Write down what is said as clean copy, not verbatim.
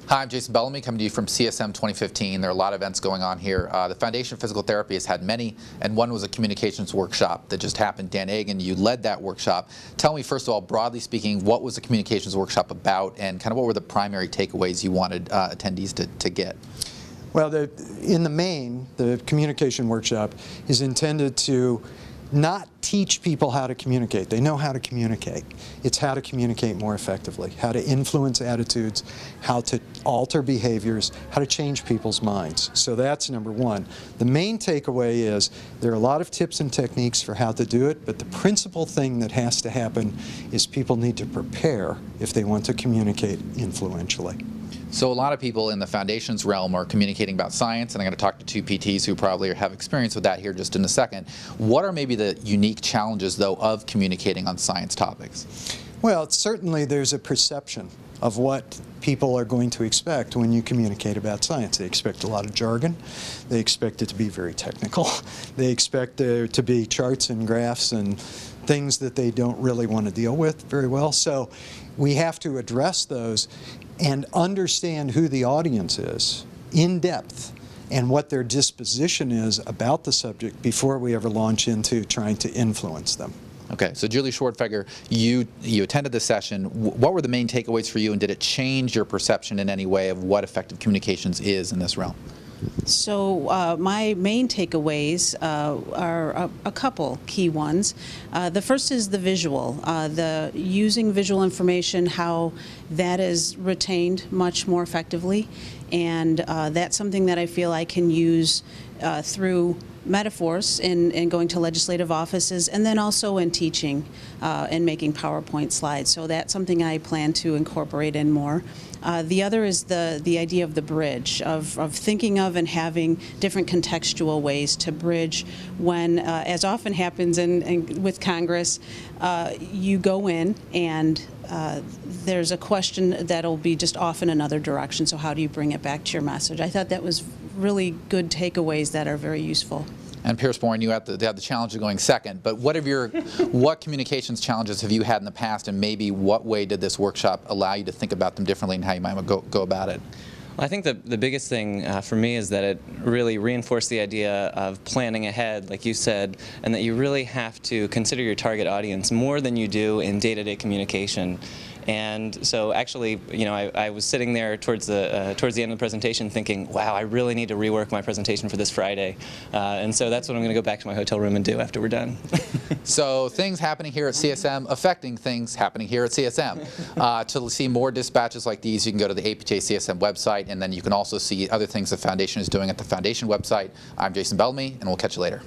Hi, I'm Jason Bellamy, coming to you from CSM 2015. There are a lot of events going on here. The Foundation of Physical Therapy has had many, and one was a communications workshop that just happened. Dan Egan, you led that workshop. Tell me, first of all, broadly speaking, what was the communications workshop about, and kind of what were the primary takeaways you wanted attendees to get? Well, in the main, the communication workshop is intended to not teach people how to communicate. They know how to communicate. It's how to communicate more effectively, how to influence attitudes, how to alter behaviors, how to change people's minds. So that's number one. The main takeaway is there are a lot of tips and techniques for how to do it, but the principal thing that has to happen is people need to prepare if they want to communicate influentially. So a lot of people in the Foundation's realm are communicating about science, and I'm going to talk to two PTs who probably have experience with that here just in a second. What are maybe the unique challenges, though, of communicating on science topics? Well, certainly there's a perception of what people are going to expect when you communicate about science. They expect a lot of jargon. They expect it to be very technical. They expect there to be charts and graphs and things that they don't really want to deal with very well. So we have to address those and understand who the audience is in depth and what their disposition is about the subject before we ever launch into trying to influence them. Okay, so Julie Schwartfeger, you attended the session. What were the main takeaways for you, and did it change your perception in any way of what effective communications is in this realm? So my main takeaways are a couple key ones. The first is the visual, the using visual information, how that is retained much more effectively, and that's something that I feel I can use through metaphors in going to legislative offices, and then also in teaching and making PowerPoint slides. So that's something I plan to incorporate in more. The other is the idea of the bridge, of thinking of and having different contextual ways to bridge when, as often happens with Congress, you go in and there's a question that'll be just off in another direction, so how do you bring it back to your message? I thought that was really good takeaways that are very useful. And Pierce Bourne, you had the challenge of going second, but what communications challenges have you had in the past, and maybe what way did this workshop allow you to think about them differently and how you might go about it? Well, I think the biggest thing for me is that it really reinforced the idea of planning ahead, like you said, and that you really have to consider your target audience more than you do in day-to-day communication. And so actually, you know, I was sitting there towards the end of the presentation thinking, wow, I really need to rework my presentation for this Friday. And so that's what I'm going to go back to my hotel room and do after we're done. So things happening here at CSM affecting things happening here at CSM. To see more dispatches like these, you can go to the APTA CSM website, and then you can also see other things the Foundation is doing at the Foundation website. I'm Jason Bellamy, and we'll catch you later.